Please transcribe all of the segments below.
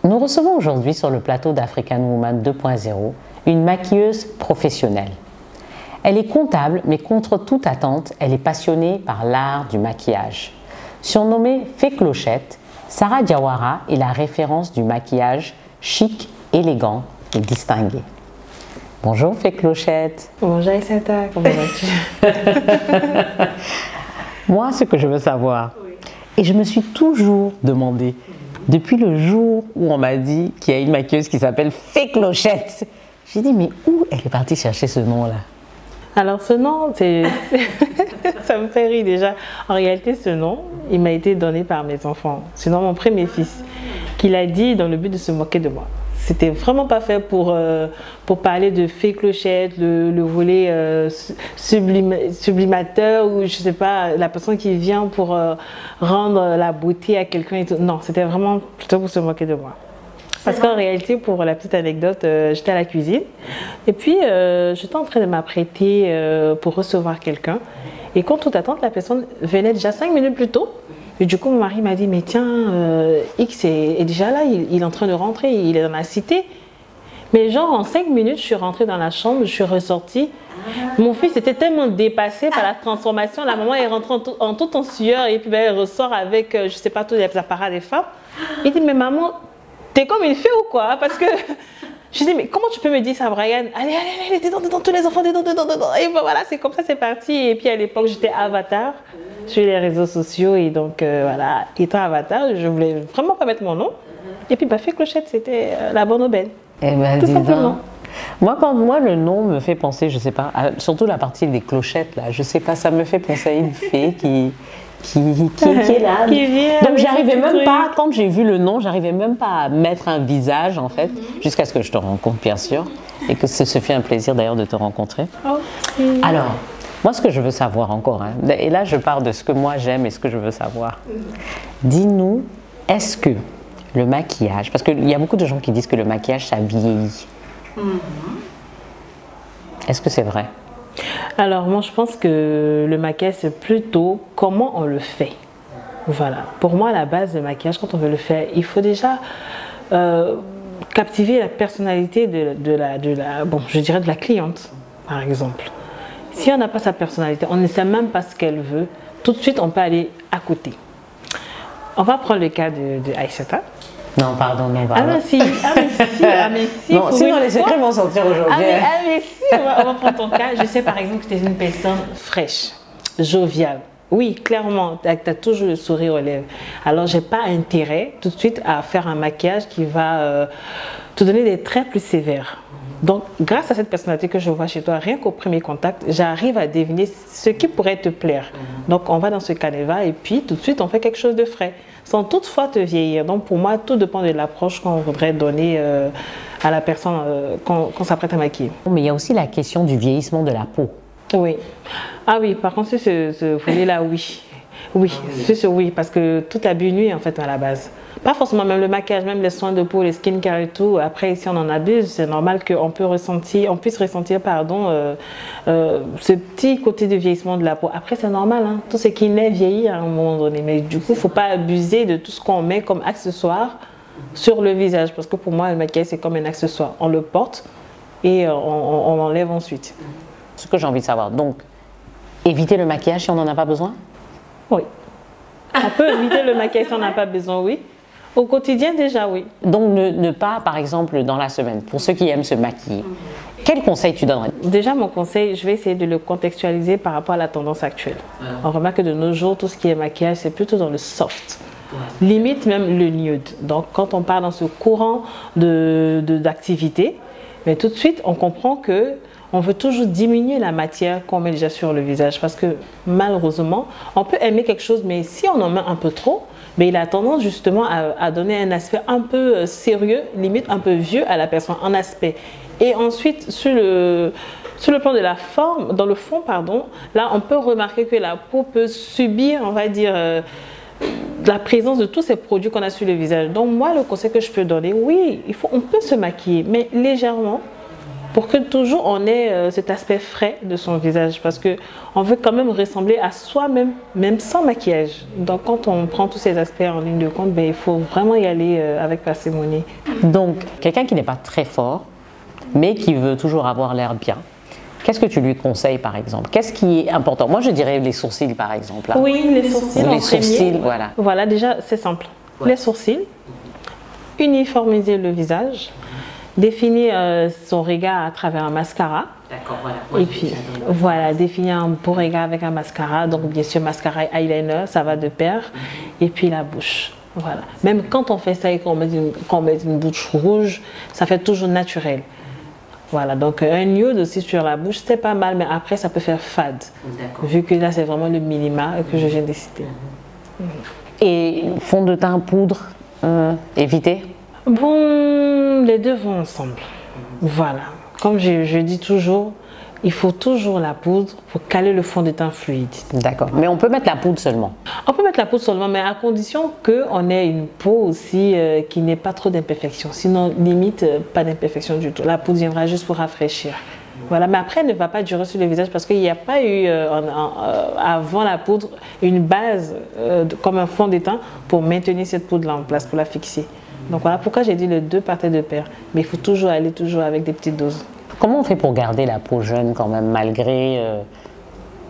Nous recevons aujourd'hui sur le plateau d'African Woman 2.0 une maquilleuse professionnelle. Elle est comptable, mais contre toute attente, elle est passionnée par l'art du maquillage. Surnommée Fée Clochette, Sarah Diawara est la référence du maquillage chic, élégant et distingué. Bonjour Fée Clochette. Bonjour Aïssata, comment vas-tu? Moi, ce que je veux savoir, et je me suis toujours demandé, depuis le jour où on m'a dit qu'il y a une maquilleuse qui s'appelle Fée Clochette, j'ai dit mais où elle est partie chercher ce nom-là? Alors ce nom, ça me fait rire déjà. En réalité, ce nom, il m'a été donné par mes enfants. C'est dans mon premier fils, qui l'a dit dans le but de se moquer de moi. C'était vraiment pas fait pour parler de Fée Clochette, le volet sublimateur ou je sais pas, la personne qui vient pour rendre la beauté à quelqu'un et tout. Non, c'était vraiment plutôt pour se moquer de moi. Parce qu'en réalité, pour la petite anecdote, j'étais à la cuisine et puis j'étais en train de m'apprêter pour recevoir quelqu'un. Et contre toute attente, la personne venait déjà 5 minutes plus tôt. Et du coup, mon mari m'a dit, mais tiens, X est déjà là, il est en train de rentrer, il est dans la cité. Mais genre, en 5 minutes, je suis rentrée dans la chambre, je suis ressortie. Mon fils était tellement dépassé par la transformation. La maman est rentrée tout en sueur et puis ben, elle ressort avec, je sais pas, tous les appareils des femmes. Il dit, mais maman, t'es comme une fée ou quoi? Parce que je dis, mais comment tu peux me dire ça, Brian? Allez, allez, allez, dedans, tous les enfants, dedans. Et ben voilà, c'est comme ça, c'est parti. Et puis à l'époque, j'étais avatar sur les réseaux sociaux. Et donc, voilà, étant avatar, je voulais vraiment pas mettre mon nom. Et puis, bah, Fée Clochette, c'était la bonne aubaine. Eh ben, tout simplement. Moi, le nom me fait penser, je sais pas, surtout la partie des clochettes, là, je sais pas, ça me fait penser à une fée qui est là. Donc j'arrivais même pas, quand j'ai vu le nom, j'arrivais même pas à mettre un visage en fait, jusqu'à ce que je te rencontre bien sûr, et que ce fait un plaisir d'ailleurs de te rencontrer. Alors, moi ce que je veux savoir encore, hein, et là je parle de ce que moi j'aime et ce que je veux savoir. Dis-nous, est-ce que le maquillage, parce qu'il y a beaucoup de gens qui disent que le maquillage ça vieillit. Est-ce que c'est vrai? Alors moi je pense que le maquillage c'est plutôt comment on le fait. Voilà. Pour moi à la base le maquillage quand on veut le faire, il faut déjà captiver la personnalité de la cliente par exemple. Si on n'a pas sa personnalité, on ne sait même pas ce qu'elle veut, tout de suite on peut aller à côté. On va prendre le cas de Aïssata. Non, pardon, non, pardon. Ah mais si, non, sinon les secrets vont sortir aujourd'hui. Mais si, on va prendre ton cas. Je sais par exemple que tu es une personne fraîche, joviale. Oui, clairement, tu as toujours le sourire aux lèvres. Alors, je n'ai pas intérêt tout de suite à faire un maquillage qui va te donner des traits plus sévères. Donc, grâce à cette personnalité que je vois chez toi, rien qu'au premier contact, j'arrive à deviner ce qui pourrait te plaire. Donc, on va dans ce canevas et puis tout de suite, on fait quelque chose de frais, sans toutefois te vieillir. Donc, pour moi, tout dépend de l'approche qu'on voudrait donner à la personne qu'on s'apprête à maquiller. Mais il y a aussi la question du vieillissement de la peau. Oui. Ah oui, par contre, ce volet-là, oui. Oui, oui, parce que tout l'abus nuit en fait à la base. Pas forcément même le maquillage, même les soins de peau, les skincare et tout. Après, si on en abuse, c'est normal qu'on puisse ressentir, ce petit côté de vieillissement de la peau. Après, c'est normal, hein, tout ce qui naît vieillit à un moment donné. Mais du coup, il ne faut pas abuser de tout ce qu'on met comme accessoire sur le visage. Parce que pour moi, le maquillage, c'est comme un accessoire. On le porte et on l'enlève ensuite. Ce que j'ai envie de savoir, donc, éviter le maquillage si on n'en a pas besoin? Oui. On peut éviter le maquillage si on n'a pas besoin, oui. Au quotidien, déjà, oui. Donc, ne pas, par exemple, dans la semaine, pour ceux qui aiment se maquiller, quel conseil tu donnerais? Déjà, mon conseil, je vais essayer de le contextualiser par rapport à la tendance actuelle. On remarque que de nos jours, tout ce qui est maquillage, c'est plutôt dans le soft. Limite même le nude. Donc, quand on part dans ce courant d'activité, mais tout de suite, on comprend que on veut toujours diminuer la matière qu'on met déjà sur le visage parce que malheureusement, on peut aimer quelque chose, mais si on en met un peu trop, mais il a tendance justement à donner un aspect un peu sérieux, limite un peu vieux à la personne, en aspect. Et ensuite, sur le plan de la forme, dans le fond, pardon, là, on peut remarquer que la peau peut subir, on va dire, la présence de tous ces produits qu'on a sur le visage. Donc moi, le conseil que je peux donner, oui, on peut se maquiller, mais légèrement. pour que toujours on ait cet aspect frais de son visage, parce qu'on veut quand même ressembler à soi-même, même sans maquillage. Donc quand on prend tous ces aspects en ligne de compte, ben, il faut vraiment y aller avec parcimonie. Donc quelqu'un qui n'est pas très fort, mais qui veut toujours avoir l'air bien, qu'est-ce que tu lui conseilles par exemple? Qu'est-ce qui est important? Moi je dirais les sourcils par exemple. Là. Oui, les sourcils. Les sourcils, voilà. Voilà, déjà c'est simple. Ouais. Les sourcils, uniformiser le visage, définir son regard à travers un mascara. D'accord, voilà. Et puis voilà, définir un beau regard avec un mascara. Donc bien sûr mascara et eyeliner, ça va de pair. Et puis la bouche. Voilà. Même quand on fait ça et qu'on met une bouche rouge, ça fait toujours naturel. Voilà, donc un nude aussi sur la bouche, c'est pas mal, mais après ça peut faire fade. Vu que là c'est vraiment le minima que je viens de citer. Et fond de teint, poudre, éviter? Bon, les deux vont ensemble. Voilà. Comme je dis toujours, il faut toujours la poudre pour caler le fond de teint fluide. D'accord. Mais on peut mettre la poudre seulement? On peut mettre la poudre seulement, mais à condition qu'on ait une peau aussi qui n'ait pas trop d'imperfections. Sinon, limite, pas d'imperfections du tout. La poudre viendra juste pour rafraîchir. Voilà, mais après, elle ne va pas durer sur le visage parce qu'il n'y a pas eu, avant la poudre, une base comme un fond de teint pour maintenir cette poudre-là en place, pour la fixer. Donc voilà pourquoi j'ai dit les deux partaient de pair. Mais il faut toujours aller avec des petites doses. Comment on fait pour garder la peau jeune quand même, malgré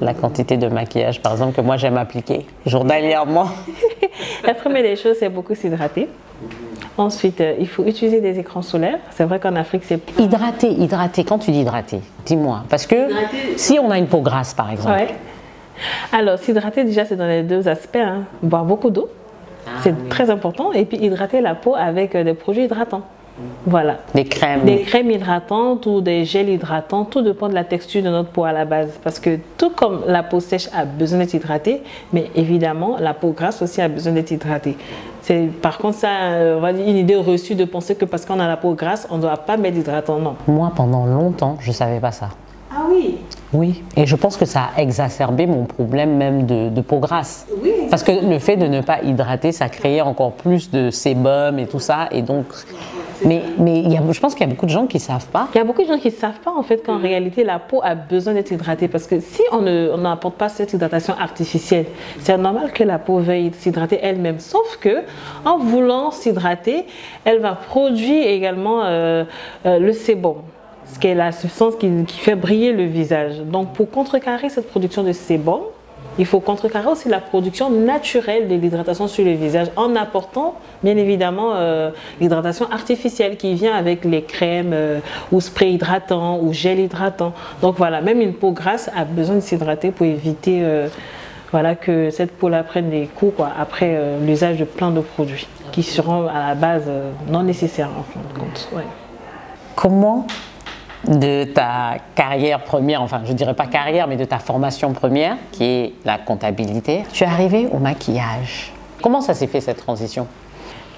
la quantité de maquillage, par exemple, que moi j'aime appliquer journalièrement? La première des choses, c'est beaucoup s'hydrater. Ensuite, il faut utiliser des écrans solaires. C'est vrai qu'en Afrique, c'est... Hydrater. Quand tu dis hydrater, dis-moi. Parce que si on a une peau grasse, par exemple. Ouais. Alors, s'hydrater, déjà, c'est dans les deux aspects. Hein. Boire beaucoup d'eau, c'est très important. Et puis, hydrater la peau avec des produits hydratants. Voilà. Des crèmes. Des crèmes hydratantes ou des gels hydratants, tout dépend de la texture de notre peau à la base. Parce que tout comme la peau sèche a besoin d'être hydratée, mais évidemment, la peau grasse aussi a besoin d'être hydratée. Par contre, ça, on va dire une idée reçue de penser que parce qu'on a la peau grasse, on ne doit pas mettre d'hydratant, non. Moi, pendant longtemps, je ne savais pas ça. Ah oui? Oui, et je pense que ça a exacerbé mon problème même de peau grasse. Oui. Parce que le fait de ne pas hydrater, ça créait encore plus de sébum et tout ça, et donc... Mais je pense qu'il y a beaucoup de gens qui ne savent pas. Il y a beaucoup de gens qui ne savent pas en fait qu'en réalité la peau a besoin d'être hydratée parce que si on n'apporte pas cette hydratation artificielle, c'est normal que la peau veuille s'hydrater elle-même. Sauf que en voulant s'hydrater, elle va produire également le sébum, ce qui est la substance qui fait briller le visage. Donc pour contrecarrer cette production de sébum, il faut contrecarrer aussi la production naturelle de l'hydratation sur le visage en apportant bien évidemment l'hydratation artificielle qui vient avec les crèmes ou spray hydratant ou gel hydratant. Donc voilà, même une peau grasse a besoin de s'hydrater pour éviter voilà, que cette peau-là prenne des coups après l'usage de plein de produits qui seront à la base non nécessaires en fin de compte. Ouais. Comment de ta carrière première, enfin je dirais pas carrière, mais de ta formation première, qui est la comptabilité, tu es arrivée au maquillage. Comment ça s'est fait cette transition?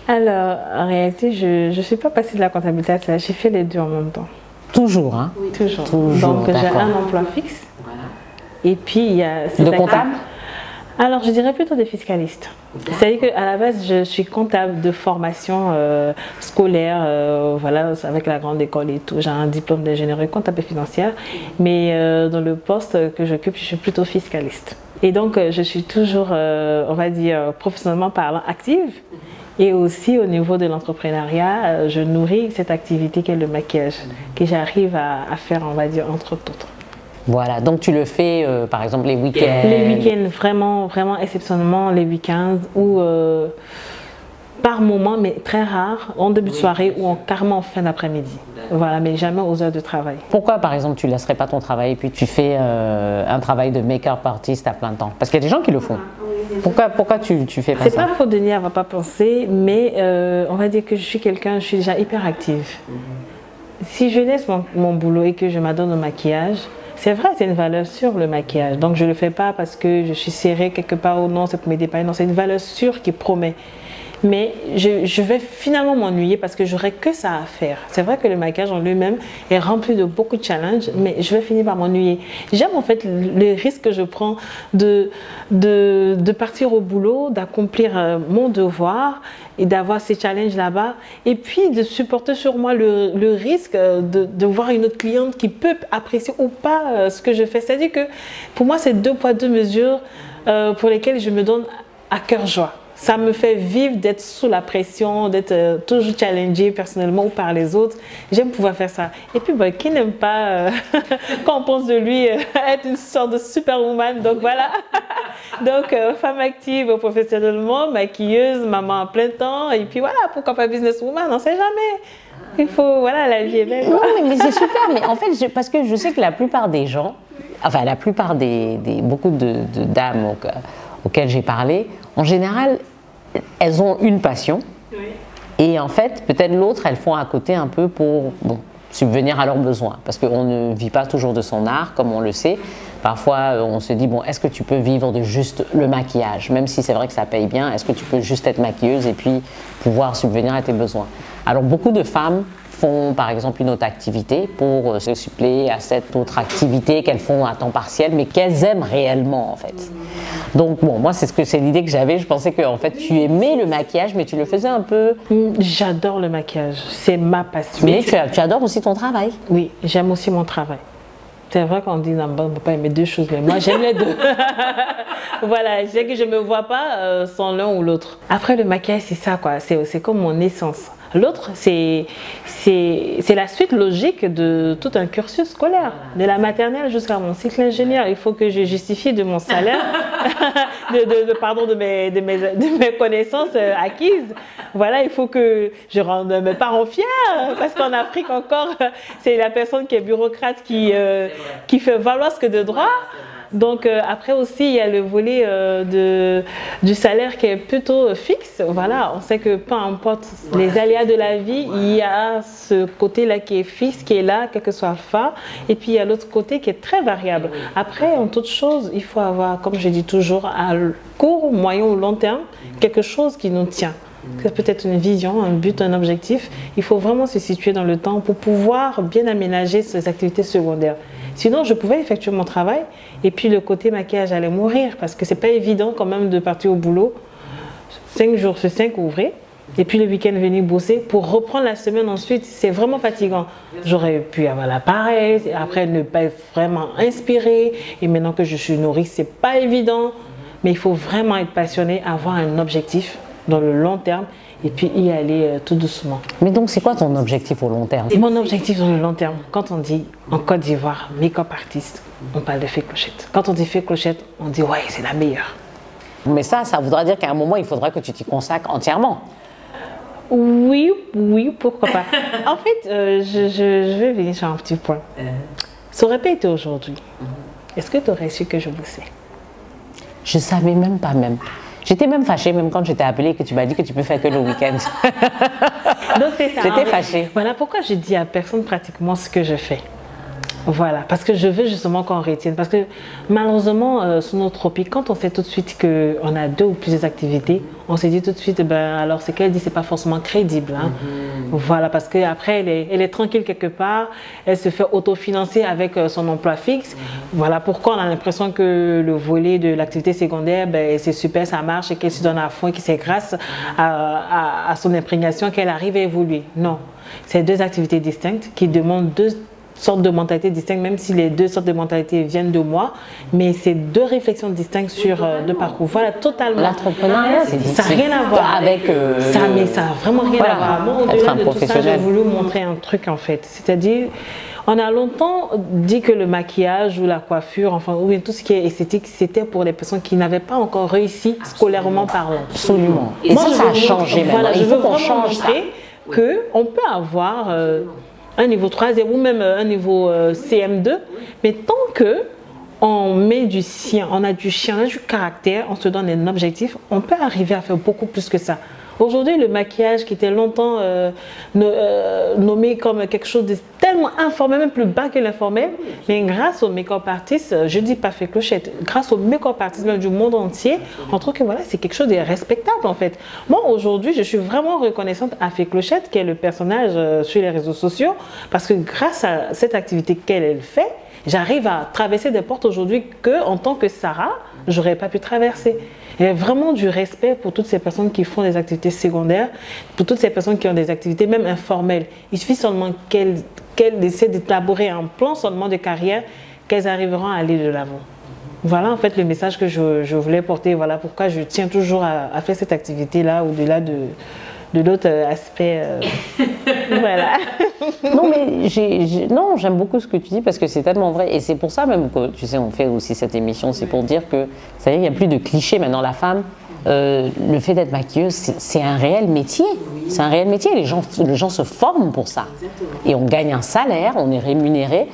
Alors, en réalité, je ne suis pas passée de la comptabilité à ça, j'ai fait les deux en même temps. Toujours, hein? Oui, toujours. Donc j'ai un emploi fixe. Voilà. Et puis il y a... De comptable? Alors, je dirais plutôt de fiscaliste. C'est-à-dire qu'à la base, je suis comptable de formation scolaire, voilà, avec la grande école et tout. J'ai un diplôme d'ingénierie comptable et financière, mais dans le poste que j'occupe, je suis plutôt fiscaliste. Et donc, je suis toujours, on va dire, professionnellement parlant, active. Et aussi, au niveau de l'entrepreneuriat, je nourris cette activité qu'est le maquillage, que j'arrive à faire, on va dire, entre autres. Voilà, donc tu le fais par exemple les week-ends? Les week-ends, vraiment, vraiment exceptionnellement les week-ends ou par moment, mais très rare, en début de soirée ou carrément en fin d'après-midi. Voilà, mais jamais aux heures de travail. Pourquoi par exemple tu ne laisserais pas ton travail et puis tu fais un travail de make-up artiste à plein temps? Parce qu'il y a des gens qui le font. Pourquoi tu fais pas ça? C'est pas faux de dire, on va pas penser, mais on va dire que je suis déjà hyper active. Si je laisse mon boulot et que je m'adonne au maquillage, c'est vrai, c'est une valeur sûre le maquillage. Donc je ne le fais pas parce que je suis serrée quelque part ou non, c'est pour me dépanner. Non, c'est une valeur sûre qui promet. mais je vais finalement m'ennuyer parce que j'aurai que ça à faire. C'est vrai que le maquillage en lui-même est rempli de beaucoup de challenges, mais je vais finir par m'ennuyer. J'aime en fait le risque que je prends de partir au boulot, d'accomplir mon devoir et d'avoir ces challenges là-bas, et puis de supporter sur moi le risque de voir une autre cliente qui peut apprécier ou pas ce que je fais. C'est-à-dire que pour moi, c'est 2 poids 2 mesures pour lesquelles je me donne à cœur joie. Ça me fait vivre d'être sous la pression, d'être toujours challengée personnellement ou par les autres. J'aime pouvoir faire ça. Et puis, bah, qui n'aime pas, quand on pense de lui, être une sorte de superwoman. Donc voilà. Donc, femme active professionnellement, maquilleuse, maman à plein temps. Et puis voilà, pourquoi pas businesswoman, on ne sait jamais. Il faut, voilà, la vie est belle. Non, mais c'est super. Mais en fait, parce que je sais que la plupart des gens, enfin la plupart beaucoup de dames auxquelles j'ai parlé, en général, elles ont une passion. Oui. Et en fait, peut-être l'autre, elles font à côté un peu pour subvenir à leurs besoins. Parce qu'on ne vit pas toujours de son art, comme on le sait. Parfois, on se dit, bon, est-ce que tu peux vivre de juste le maquillage? Même si c'est vrai que ça paye bien, est-ce que tu peux juste être maquilleuse et puis pouvoir subvenir à tes besoins? Alors, beaucoup de femmes font par exemple une autre activité pour se suppléer à cette autre activité qu'elles font à temps partiel, mais qu'elles aiment réellement en fait. Donc bon, moi c'est l'idée que j'avais. Je pensais que en fait tu aimais le maquillage, mais tu le faisais un peu. J'adore le maquillage, c'est ma passion. Mais tu adores aussi ton travail. Oui, j'aime aussi mon travail. C'est vrai qu'on dit non, on ne peut pas aimer 2 choses, mais moi j'aime les 2. Voilà, je sais que je ne me vois pas sans l'un ou l'autre. Après le maquillage, c'est ça quoi, c'est comme mon essence. L'autre, c'est la suite logique de tout un cursus scolaire, de la maternelle jusqu'à mon cycle ingénieur. Il faut que je justifie de mon salaire, de mes connaissances acquises. Voilà, il faut que je rende mes parents fiers, parce qu'en Afrique encore, c'est la personne qui est bureaucrate qui fait valoir ce que de droit. Donc après aussi, il y a le volet du salaire qui est plutôt fixe. Voilà, on sait que peu importe les aléas de la vie, il y a ce côté-là qui est fixe, qui est là, quel que soit le fa. Et puis il y a l'autre côté qui est très variable. Après, en toute chose, il faut avoir, comme je dis toujours, à court, moyen ou long terme, quelque chose qui nous tient. C'est peut-être une vision, un but, un objectif. Il faut vraiment se situer dans le temps pour pouvoir bien aménager ces activités secondaires. Sinon, je pouvais effectuer mon travail et puis le côté maquillage allait mourir parce que c'est pas évident quand même de partir au boulot 5 jours sur 5 ouvrés et puis le week-end venir bosser pour reprendre la semaine ensuite. C'est vraiment fatigant. J'aurais pu avoir l'appareil, après ne pas être vraiment inspirée et maintenant que je suis nourrie, c'est pas évident. Mais il faut vraiment être passionné, avoir un objectif dans le long terme et puis y aller tout doucement. Mais donc c'est quoi ton objectif au long terme? Mon objectif dans le long terme, quand on dit en Côte d'Ivoire make-up artiste, on parle de Fée Clochette. Quand on dit Fée Clochette, on dit ouais, c'est la meilleure. Mais ça voudra dire qu'à un moment il faudra que tu t'y consacres entièrement. Oui, pourquoi pas. En fait, je vais venir sur un petit point. Ça aurait pas été aujourd'hui. Est-ce que tu aurais su que je bossais? Je savais même pas même. J'étais même fâchée, même quand je t'ai appelée, que tu m'as dit que tu peux faire que le week-end. Donc c'est ça. J'étais fâchée. Voilà pourquoi je dis à personne pratiquement ce que je fais. Voilà, parce que je veux justement qu'on retienne. Parce que malheureusement, sous nos tropiques, quand on sait tout de suite qu'on a 2 ou plusieurs activités, on se dit tout de suite, ben, alors ce qu'elle dit, c'est pas forcément crédible. Hein. Voilà, parce qu'après, elle est tranquille quelque part, elle se fait autofinancer avec son emploi fixe. Voilà pourquoi on a l'impression que le volet de l'activité secondaire, ben, c'est super, ça marche et qu'elle se donne à fond et que c'est grâce à son imprégnation qu'elle arrive à évoluer. Non, c'est 2 activités distinctes qui demandent 2 sortes de mentalités distinctes, même si les 2 sortes de mentalités viennent de moi, mais c'est 2 réflexions distinctes sur 2 parcours. Voilà, totalement. L'entrepreneuriat, ça n'a rien à voir avec mais ça n'a vraiment rien à voir. Moi, au-delà de tout ça, j'ai voulu montrer un truc en fait. C'est-à-dire, on a longtemps dit que le maquillage ou la coiffure, enfin, ou bien tout ce qui est esthétique, c'était pour les personnes qui n'avaient pas encore réussi scolairement parlant. Absolument. Et moi, ça a changé. Voilà, je veux vraiment montrer qu'on peut avoir un niveau 3 ou même un niveau CM2, mais tant que on met du sien, on a du chien, on a du caractère, on se donne un objectif, on peut arriver à faire beaucoup plus que ça. Aujourd'hui, le maquillage qui était longtemps nommé comme quelque chose de tellement tellement informel, même plus bas que l'informel. Mais grâce aux make-up artistes, je dis pas fait clochette, grâce aux make-up artistes même du monde entier, on trouve que voilà, c'est quelque chose de respectable en fait. Moi aujourd'hui, je suis vraiment reconnaissante à Fée Clochette, qui est le personnage sur les réseaux sociaux, parce que grâce à cette activité qu'elle fait, j'arrive à traverser des portes aujourd'hui que, en tant que Sarah, j'aurais pas pu traverser. Il y a vraiment du respect pour toutes ces personnes qui font des activités secondaires, pour toutes ces personnes qui ont des activités même informelles. Il suffit seulement qu'elles essaient d'élaborer un plan seulement de carrière, qu'elles arriveront à aller de l'avant. Voilà en fait le message que je voulais porter. Voilà pourquoi je tiens toujours à faire cette activité-là au-delà de d'autres aspects. Voilà. Non, mais j'aime beaucoup ce que tu dis parce que c'est tellement vrai. Et c'est pour ça même que, tu sais, on fait aussi cette émission, c'est pour dire que, ça y est, il n'y a plus de clichés maintenant. La femme, le fait d'être maquilleuse, c'est un réel métier. C'est un réel métier. Les gens se forment pour ça. Et on gagne un salaire, on est rémunéré.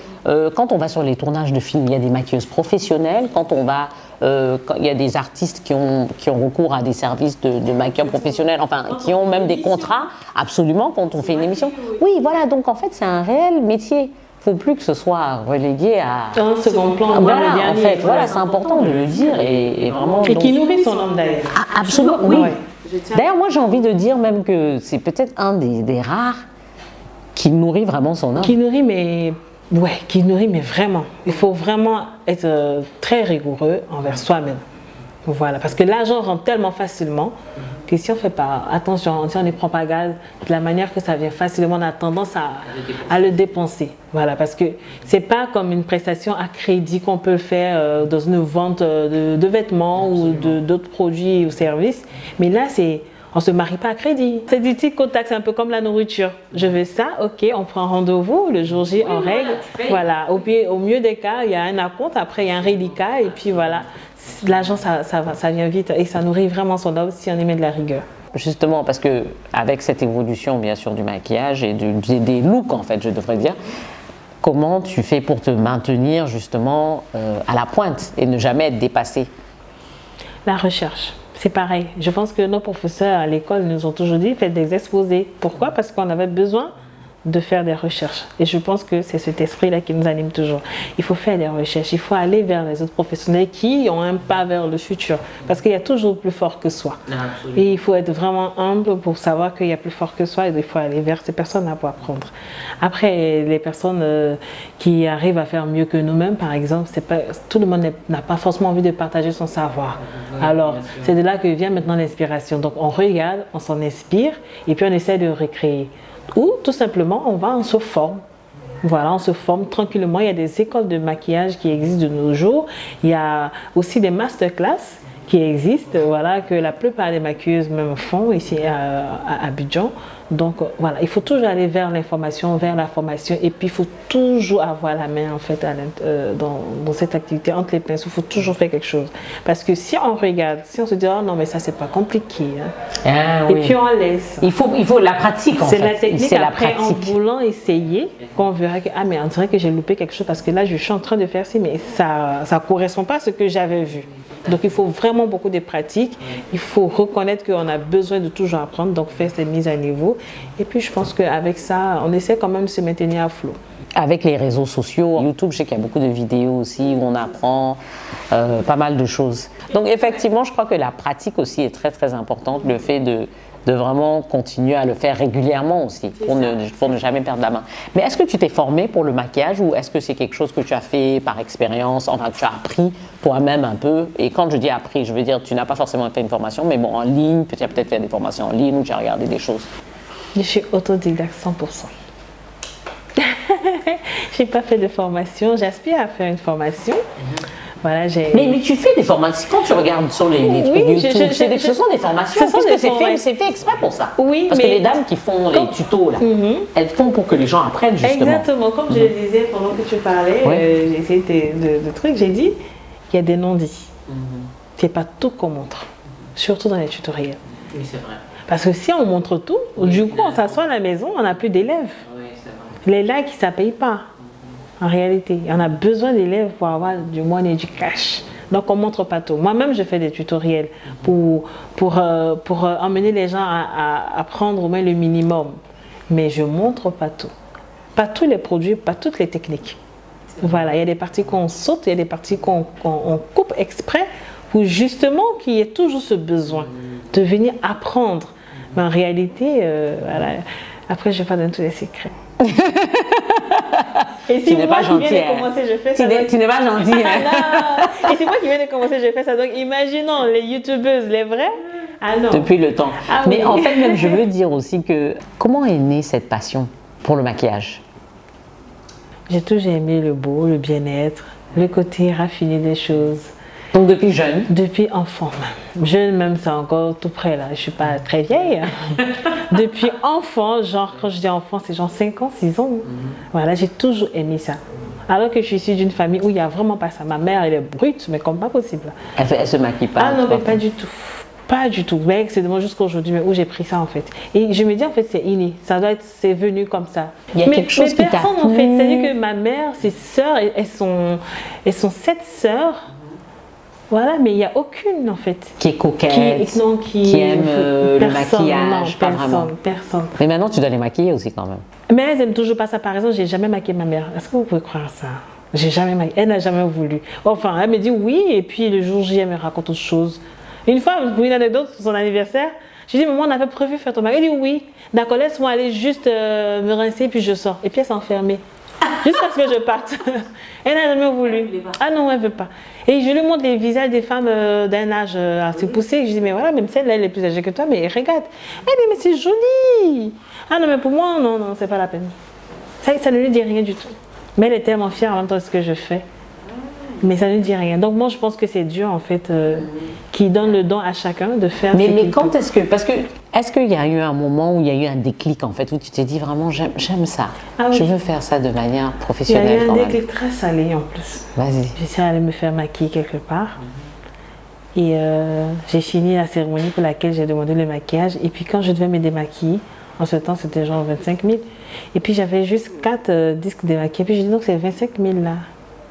Quand on va sur les tournages de films, il y a des maquilleuses professionnelles. Quand on va, il y a des artistes qui ont recours à des services de maquilleurs professionnels, enfin, qui ont même des contrats, absolument, quand on fait une émission. Oui, voilà, donc en fait, c'est un réel métier. Il ne faut plus que ce soit relégué à un second plan. Voilà, en fait, voilà, c'est important de le dire et vraiment. Et qui nourrit son homme d'ailleurs. Absolument, oui. D'ailleurs, moi, j'ai envie de dire même que c'est peut-être un des rares qui nourrit vraiment son homme. Qui nourrit, mais ouais, qui nourrit, mais vraiment. Il faut vraiment être très rigoureux envers soi-même. Voilà, parce que l'argent rentre tellement facilement que si on ne fait pas attention, si on ne prend pas garde, de la manière que ça vient facilement, on a tendance à le dépenser. Voilà, parce que ce n'est pas comme une prestation à crédit qu'on peut faire dans une vente de vêtements ou d'autres produits ou services. Mais là, on ne se marie pas à crédit. C'est du tic au tac, c'est un peu comme la nourriture. Je veux ça, ok, on prend rendez-vous, le jour J, on règle. Voilà, au mieux des cas, il y a un acompte, après il y a un reliquat, et puis voilà. L'argent, ça vient vite et ça nourrit vraiment son homme si on y met de la rigueur. Justement, parce que avec cette évolution, bien sûr, du maquillage et des looks, en fait, je devrais dire, comment tu fais pour te maintenir justement à la pointe et ne jamais être dépassé? La recherche. C'est pareil. Je pense que nos professeurs à l'école nous ont toujours dit faites des exposés. Pourquoi? Parce qu'on avait besoin de faire des recherches. Et je pense que c'est cet esprit-là qui nous anime toujours. Il faut faire des recherches, il faut aller vers les autres professionnels qui ont un pas vers le futur. Parce qu'il y a toujours plus fort que soi. Absolument. Et il faut être vraiment humble pour savoir qu'il y a plus fort que soi et il faut aller vers ces personnes-là pour apprendre. Après, les personnes qui arrivent à faire mieux que nous-mêmes, par exemple, tout le monde n'a pas forcément envie de partager son savoir. Alors, c'est de là que vient maintenant l'inspiration. Donc, on regarde, on s'en inspire et puis on essaie de recréer. Ou tout simplement, on se forme. Voilà, on se forme tranquillement. Il y a des écoles de maquillage qui existent de nos jours. Il y a aussi des masterclass qui existent, voilà, que la plupart des maquilleuses même font ici à Abidjan. Donc voilà, il faut toujours aller vers l'information, vers la formation et puis il faut toujours avoir la main en fait dans cette activité entre les pinceaux. Il faut toujours faire quelque chose parce que si on regarde, si on se dit oh non mais ça c'est pas compliqué et puis on laisse. Il faut la pratique en fait. C'est la technique après en voulant essayer qu'on verra que ah mais on dirait que j'ai loupé quelque chose parce que là je suis en train de faire ci mais ça correspond pas à ce que j'avais vu. Donc il faut vraiment beaucoup de pratiques, il faut reconnaître qu'on a besoin de toujours apprendre, donc faire ces mises à niveau. Et puis je pense qu'avec ça, on essaie quand même de se maintenir à flot. Avec les réseaux sociaux, YouTube, je sais qu'il y a beaucoup de vidéos aussi où on apprend pas mal de choses. Donc effectivement, je crois que la pratique aussi est très très importante, le fait de vraiment continuer à le faire régulièrement aussi, pour ne jamais perdre la main. Mais est-ce que tu t'es formée pour le maquillage ou est-ce que c'est quelque chose que tu as fait par expérience, enfin tu as appris toi-même un peu? Et quand je dis appris, je veux dire tu n'as pas forcément fait une formation, mais bon en ligne, tu as peut-être fait des formations en ligne ou tu as regardé des choses. Je suis autodidacte 100%. Je n'ai pas fait de formation, j'aspire à faire une formation. Voilà, mais tu fais des formations, quand tu regardes sur les trucs YouTube, ce sont des formations, parce que c'est fait exprès pour ça. Oui, parce que les dames qui font les tutos, là, elles font pour que les gens apprennent justement. Exactement, comme je le disais pendant que tu parlais, j'ai essayé de trucs, j'ai dit, il y a des non-dits. C'est pas tout qu'on montre, surtout dans les tutoriels. Oui, c'est vrai. Parce que si on montre tout, du coup on s'assoit à la maison, on n'a plus d'élèves. Oui, c'est vrai. Les likes, ça ne paye pas. En réalité, on a besoin d'élèves pour avoir du money, du cash. Donc, on ne montre pas tout. Moi-même, je fais des tutoriels pour emmener les gens à apprendre au moins le minimum. Mais je ne montre pas tout. Pas tous les produits, pas toutes les techniques. Voilà, il y a des parties qu'on saute, il y a des parties qu'on coupe exprès pour justement qu'il y ait toujours ce besoin de venir apprendre. Mais en réalité, voilà, après je ne vais pas donner tous les secrets. Et si moi qui viens de commencer, je fais ça. Tu n'es pas gentil. Et c'est moi qui viens de commencer, je fais ça. Donc imaginons les youtubeuses, les vraies. Ah non. Depuis le temps. Ah, mais oui. en fait, même je veux dire aussi que comment est née cette passion pour le maquillage? J'ai toujours aimé le beau, le bien-être, le côté raffiné des choses. Donc depuis jeune? Depuis enfant même. Jeune même, c'est encore tout près là. Je ne suis pas très vieille. Depuis enfant, genre quand je dis enfant, c'est genre 5 ans, 6 ans. Voilà, j'ai toujours aimé ça. Alors que je suis issue d'une famille où il n'y a vraiment pas ça. Ma mère, elle est brute, mais comme pas possible. Elle se maquille pas? Ah non, mais pas du tout. Pas du tout. Mais c'est jusqu'à aujourd'hui, mais où j'ai pris ça en fait. Et je me dis en fait, c'est inné. Ça doit être, c'est venu comme ça. Il y a quelque chose qui t'a personne en fait. C'est-à-dire que ma mère, ses sœurs, elles sont 7 sœurs. Voilà, mais il n'y a aucune en fait. Qui est coquette, qui aime le maquillage, non, personne. Mais maintenant, tu dois les maquiller aussi quand même. Mais elles n'aiment toujours pas ça. Par exemple, j'ai jamais maquillé ma mère. Est-ce que vous pouvez croire ça? J'ai jamais maquillé. Elle n'a jamais voulu. Enfin, elle me dit oui, et puis le jour J, elle me raconte autre chose. Une fois, pour une anecdote, pour son anniversaire, j'ai dit, maman, on avait prévu faire ton maquillage. Elle dit oui. D'accord, laisse-moi aller juste me rincer, puis je sors. Et puis elle s'est enfermée. Jusqu'à ce que je parte. Elle n'a jamais voulu. Ah non, elle ne veut pas. Et je lui montre les visages des femmes d'un âge assez poussé. Je dis, mais voilà, même celle-là, elle est plus âgée que toi, mais regarde. Elle dit, mais c'est joli. Ah non, mais pour moi, non, non, c'est pas la peine. Ça ne lui dit rien du tout. Mais elle est tellement fière en même temps de ce que je fais. Mais ça ne dit rien. Donc moi, je pense que c'est Dieu, en fait, qui donne le don à chacun de faire mais quand est-ce que... Parce que, est-ce qu'il y a eu un moment où il y a eu un déclic, en fait, où tu t'es dit vraiment, j'aime ça. Ah, oui. Je veux faire ça de manière professionnelle. Il y a eu un déclic très salé, en plus. Vas-y. J'essaie d'aller me faire maquiller quelque part. Et j'ai fini la cérémonie pour laquelle j'ai demandé le maquillage. Et puis quand je devais me démaquiller, en ce temps, c'était genre 25 000. Et puis j'avais juste 4 disques démaquillés. Puis j'ai dit, donc c'est 25 000 là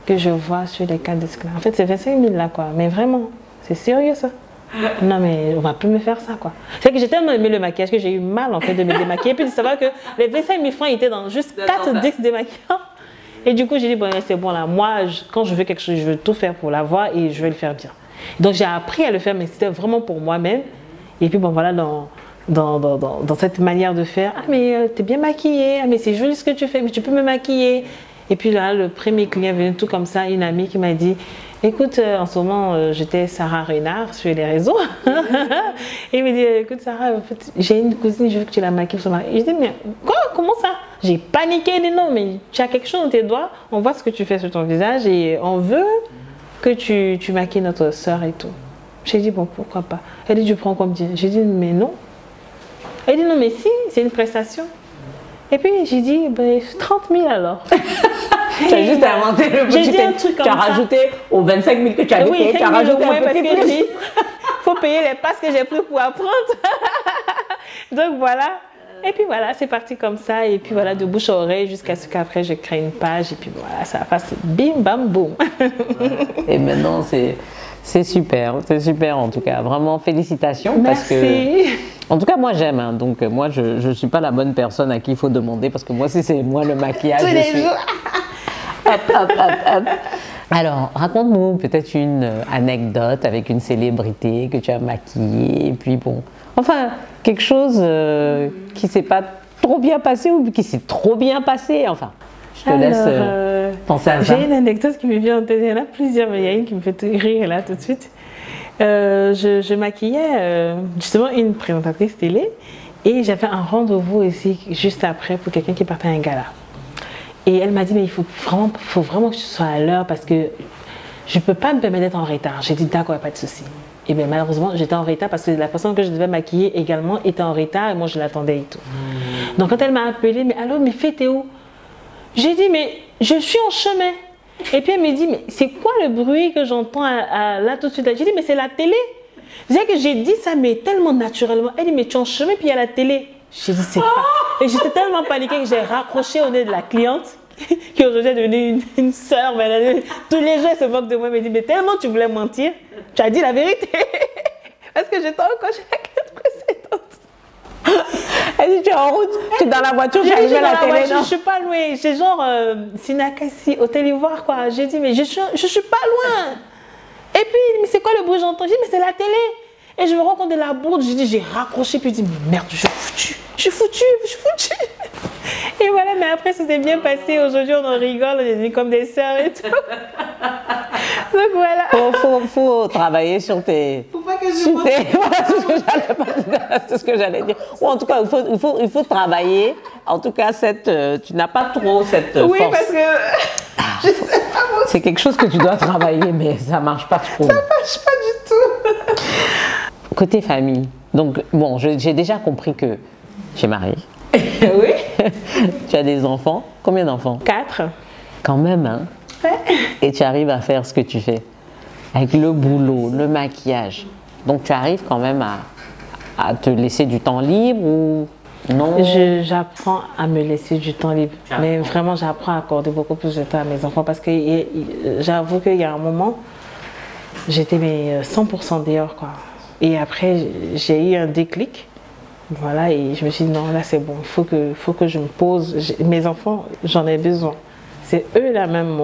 que je vois sur les 4 disques là. En fait, c'est 25 000 là, quoi. Mais vraiment, c'est sérieux ça. Non, mais on va plus me faire ça, quoi. C'est que j'ai tellement aimé le maquillage que j'ai eu mal, en fait, de me démaquiller. Puis de savoir que les 25 000 francs étaient dans juste 4 disques démaquillants. Et du coup, j'ai dit, bon, c'est bon là. Moi, quand je veux quelque chose, je veux tout faire pour l'avoir et je vais le faire bien. Donc, j'ai appris à le faire, mais c'était vraiment pour moi-même. Et puis, bon, voilà, dans cette manière de faire. Ah, mais t'es bien maquillée. Ah, mais c'est joli ce que tu fais, mais tu peux me maquiller. Et puis là, le premier client venu tout comme ça, une amie qui m'a dit, écoute, en ce moment, j'étais Sarah Renard sur les réseaux. Et il me dit, écoute Sarah, en fait, j'ai une cousine, je veux que tu la maquilles pour son mari. Et je dis, mais quoi? Comment ça? J'ai paniqué, il dit non, mais tu as quelque chose dans tes doigts, on voit ce que tu fais sur ton visage et on veut que tu maquilles notre soeur et tout. J'ai dit, bon, pourquoi pas? Elle dit, tu prends combien? J'ai dit, mais non. Elle dit, non, mais si, c'est une prestation. Et puis j'ai dit, ben, 30 000 alors. Tu as juste inventé le petit. Tu as rajouté aux 25 000 que tu as dit, oui, tu as rajouté un parce petit que plus. il faut payer les passes que j'ai pris pour apprendre. Donc voilà. Et puis voilà, c'est parti comme ça. Et puis voilà, de bouche à oreille jusqu'à ce qu'après je crée une page. Et puis voilà, ça fasse bim bam boum. Et maintenant c'est super en tout cas. Vraiment félicitations. Merci. Parce que, en tout cas, moi j'aime. Hein, donc moi je ne suis pas la bonne personne à qui il faut demander parce que moi si c'est moi le maquillage. Tous les jours. Hop. Alors, raconte-nous peut-être une anecdote avec une célébrité que tu as maquillée. Et puis bon, enfin quelque chose qui s'est pas trop bien passé ou qui s'est trop bien passé. Enfin, je te laisse penser à ça. J'ai une anecdote qui me vient en tête. Il y en a plusieurs, mais il y a une qui me fait rire là tout de suite. Je maquillais justement une présentatrice télé et j'avais un rendez-vous ici juste après pour quelqu'un qui partait à un gala. Et elle m'a dit, mais il faut vraiment que tu sois à l'heure parce que je ne peux pas me permettre d'être en retard. J'ai dit, d'accord, il n'y a pas de souci. Et bien malheureusement, j'étais en retard parce que la personne que je devais maquiller également était en retard et moi je l'attendais et tout. Donc quand elle m'a appelé, mais allô, mais fais t'es où? J'ai dit, mais je suis en chemin. Et puis elle me dit, mais c'est quoi le bruit que j'entends là tout de suite? J'ai dit, mais c'est la télé. J'ai dit ça, mais tellement naturellement. Elle dit, mais tu es en chemin puis il y a la télé. J'ai dit, c'est pas. Et j'étais tellement paniquée que j'ai raccroché au nez de la cliente qui aujourd'hui est devenue une sœur. Tous les jours, elle se moque de moi. Elle me dit, mais tellement tu voulais mentir, tu as dit la vérité. Parce que j'étais encore chez la cliente précédente. Elle dit, tu es en route, tu es dans la voiture, tu arrives à la télé, non? Je suis pas loin. C'est genre Sinakasi, Hôtel Ivoire, quoi. J'ai dit, mais je suis pas loin. Et puis, mais c'est quoi le bruit j'entends? J'ai dit, mais c'est la télé. Et je me rends compte de la bourde. J'ai raccroché, puis je dis, mais merde, je suis foutu. Et voilà, mais après, ça s'est bien passé. Aujourd'hui, on en rigole, on est devenus comme des sœurs et tout. Donc voilà. Faut travailler sur tes. Faut pas que je monte. C'est ce que j'allais dire. Ou en tout cas, il faut travailler. En tout cas, tu n'as pas trop cette force. Oui, parce que je sais pas moi. C'est quelque chose que tu dois travailler, mais ça marche pas trop. Ça marche pas du tout. Côté famille. Donc, bon, j'ai déjà compris que tu es mariée. Oui. Tu as des enfants. Combien d'enfants? 4. Quand même, hein? Ouais. Et tu arrives à faire ce que tu fais. Avec le boulot, le maquillage. Donc, tu arrives quand même à te laisser du temps libre ou non? J'apprends à me laisser du temps libre. Mais vraiment, j'apprends à accorder beaucoup plus de temps à mes enfants parce que j'avoue qu'il y a un moment, j'étais 100% dehors, quoi. Et après, j'ai eu un déclic. Voilà, et je me suis dit, non, là, c'est bon. Il faut que je me pose. Mes enfants, j'en ai besoin. C'est eux, là, même,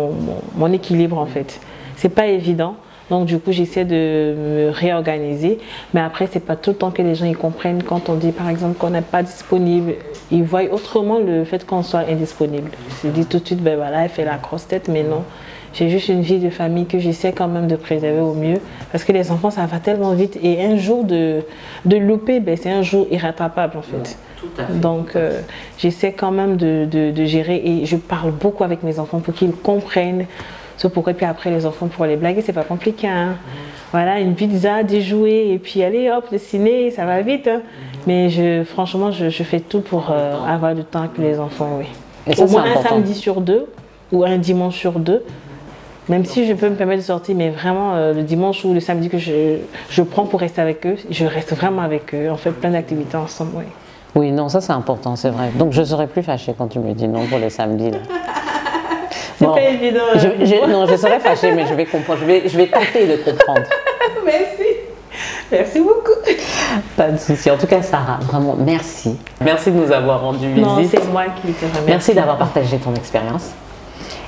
mon équilibre, en fait. C'est pas évident. Donc, du coup, j'essaie de me réorganiser. Mais après, c'est pas tout le temps que les gens ils comprennent quand on dit, par exemple, qu'on n'est pas disponible. Ils voient autrement le fait qu'on soit indisponible. Je dis tout de suite, ben voilà, elle fait la grosse tête, mais non. J'ai juste une vie de famille que j'essaie quand même de préserver au mieux. Parce que les enfants, ça va tellement vite. Et un jour de louper, ben, c'est un jour irrattrapable, en fait. Tout à fait. Donc, j'essaie quand même de gérer. Et je parle beaucoup avec mes enfants pour qu'ils comprennent. Ce pourquoi. Puis après, les enfants, pour les blaguer, c'est pas compliqué. Hein. Voilà, une pizza, des jouets, et puis allez, hop, le ciné, ça va vite. Hein. Mais franchement, je fais tout pour avoir du temps avec les enfants, oui. Et ça, au moins un important. samedi sur 2 ou un dimanche sur 2. Même si je peux me permettre de sortir, mais vraiment le dimanche ou le samedi que je prends pour rester avec eux, je reste vraiment avec eux. On fait plein d'activités ensemble, oui. Oui, non, ça c'est important, c'est vrai. Donc je serais plus fâchée quand tu me dis non pour les samedis. C'est pas évident. Non, je serais fâchée, mais je vais comprendre. Je vais tenter de comprendre. Merci. Merci beaucoup. Pas de souci. En tout cas, Sarah, vraiment, merci. Merci de nous avoir rendu visite. Non, c'est moi qui te remercie. Merci d'avoir partagé ton expérience.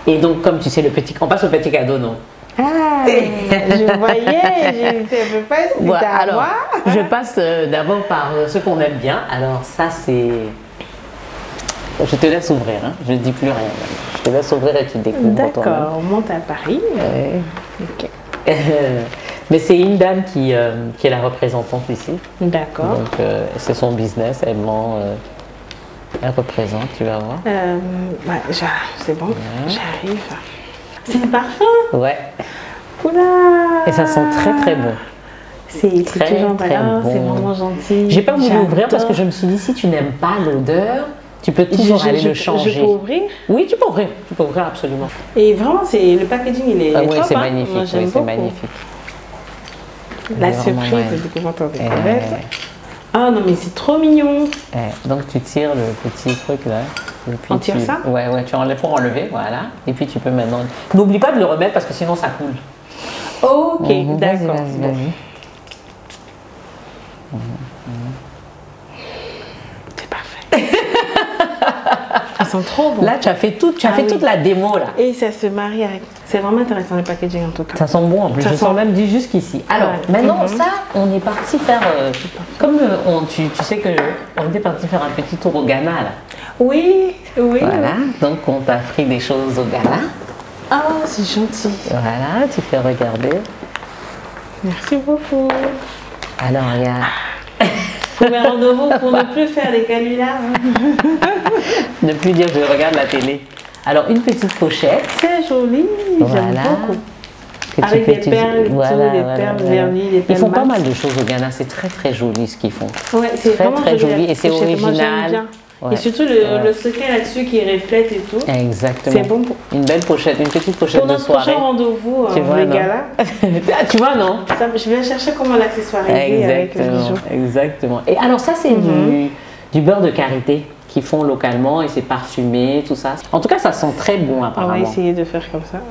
Et donc, comme tu sais, on passe au petit cadeau, non? Ah, je voyais, je ne sais pas si c'était à moi. Je passe d'abord par ce qu'on aime bien. Alors, ça, c'est... Je te laisse ouvrir, hein. Je ne dis plus rien. Je te laisse ouvrir et tu découvres. D'accord, on monte à Paris. Ouais. Ok. Mais c'est une dame qui est la représentante ici. D'accord. Donc, c'est son business. Elle représente, tu vas voir. Ouais, c'est bon, j'arrive. C'est un parfum. Ouais. Oula. Et ça sent très très bon. C'est toujours bon. C'est vraiment gentil. J'ai pas voulu ouvrir parce que je me suis dit, si tu n'aimes pas l'odeur, tu peux toujours aller le changer. Je peux ouvrir? Oui, tu peux ouvrir. Tu peux ouvrir absolument. Et vraiment, le packaging, il est oui, top. c'est magnifique. Moi, oui, c'est magnifique. La surprise de découvrir des crevettes. Ah non, mais c'est trop mignon. Donc tu tires le petit truc là. Et puis on tire ça? Ouais, tu enlèves pour enlever, voilà. Et puis tu peux maintenant. N'oublie pas de le remettre parce que sinon ça coule. Ok, d'accord. Vas-y. C'est parfait. Elles sont trop bonnes. Là, tu as fait toute la démo là. Et ça se marie avec. C'est vraiment intéressant le packaging en tout cas. Ça sent bon en plus. Je sens même dit jusqu'ici. Alors maintenant, ça, on est parti faire. Comme tu sais que on était parti faire un petit tour au Ghana là. Oui. Voilà. Donc on t'a pris des choses au Ghana. Ah, c'est gentil. Voilà, tu fais regarder. Merci beaucoup. Alors il y a. Premier rendez-vous pour ne plus faire des canulars. Ne plus dire je regarde la télé. Alors une petite pochette. C'est joli, j'aime beaucoup. Avec des perles, des perles vernies, des perles. Ils font pas mal de choses au Ghana, c'est très très joli ce qu'ils font. Ouais, c'est vraiment très joli et c'est original. Ouais. Et surtout le secret là-dessus qui reflète et tout. Exactement. C'est bon pour... Une belle pochette, une petite pochette de soirée. Pour notre prochain rendez-vous, les gars tu vois, non? Je vais chercher comment l'accessoiriser avec le bijou. Exactement. Et alors ça, c'est du beurre de karité qu'ils font localement et c'est parfumé, tout ça. En tout cas, ça sent très bon apparemment. On va essayer de faire comme ça.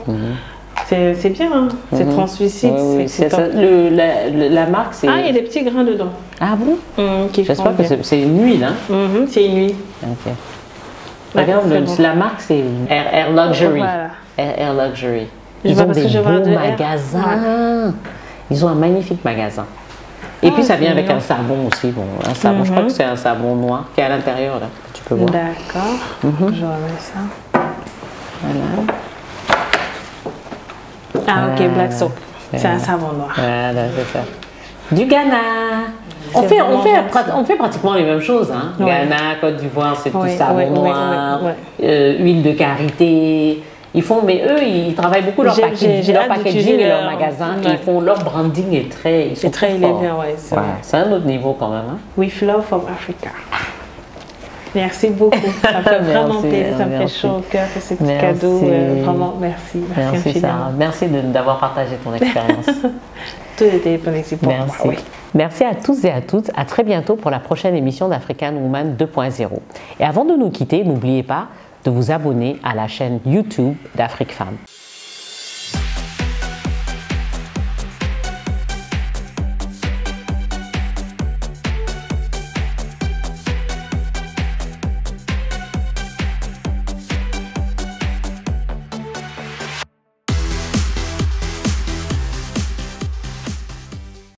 C'est bien, hein? C'est translucide. Oui, la marque, c'est... Ah, il y a des petits grains dedans. Ah bon? J'espère que c'est une huile, hein? C'est une huile. Ok. Regarde, la marque, c'est Air Luxury. Voilà. Air Luxury. Ils ont des beaux magasins. Ils ont un magnifique magasin. Et puis, ça vient avec un savon aussi. Bon, un savon, je crois que c'est un savon noir qui est à l'intérieur, là. Tu peux voir. D'accord. Je remets ça. Voilà. Ah, ok, Black Soap. C'est un savon noir. Voilà, c'est ça. Du Ghana. On fait pratiquement les mêmes choses. Hein. Ghana, Côte d'Ivoire, c'est tout savon noir, huile de karité. Ils font, mais eux, ils travaillent beaucoup leur packaging et leur magasin. Ils font leur branding est très, ils sont très élevé. C'est un autre niveau quand même. Hein. With love from Africa. Merci beaucoup. Ça me fait vraiment plaisir. Ça me fait chaud au cœur que ce petit cadeau. Vraiment, merci. Merci Sarah. Merci d'avoir partagé ton expérience. Tout était possible pour moi. Oui. Merci à tous et à toutes. À très bientôt pour la prochaine émission d'African Woman 2.0. Et avant de nous quitter, n'oubliez pas de vous abonner à la chaîne YouTube d'Afrique Femme.